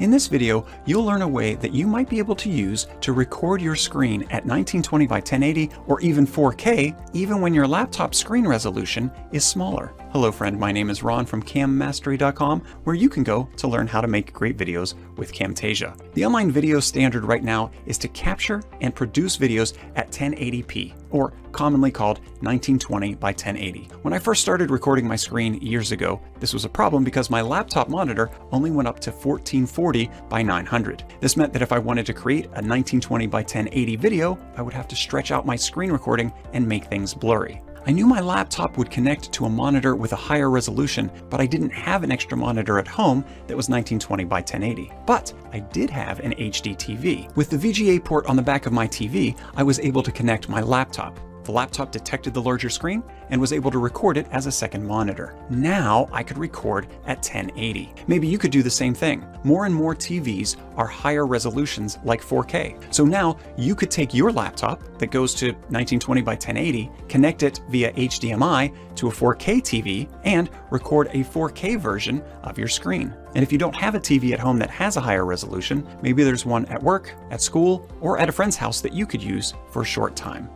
In this video, you'll learn a way that you might be able to use to record your screen at 1920 by 1080 or even 4K, even when your laptop screen resolution is smaller. Hello friend, my name is Ron from CamMastery.com, where you can go to learn how to make great videos with Camtasia. The online video standard right now is to capture and produce videos at 1080p, or commonly called 1920 by 1080. When I first started recording my screen years ago, this was a problem because my laptop monitor only went up to 1440 by 900. This meant that if I wanted to create a 1920 by 1080 video, I would have to stretch out my screen recording and make things blurry. I knew my laptop would connect to a monitor with a higher resolution, but I didn't have an extra monitor at home that was 1920 by 1080. But I did have an HD TV. With the VGA port on the back of my TV, I was able to connect my laptop. The laptop detected the larger screen and was able to record it as a second monitor. Now I could record at 1080. Maybe you could do the same thing. More and more TVs are higher resolutions like 4K. So now you could take your laptop that goes to 1920 by 1080, connect it via HDMI to a 4K TV, and record a 4K version of your screen. And if you don't have a TV at home that has a higher resolution, maybe there's one at work, at school, or at a friend's house that you could use for a short time.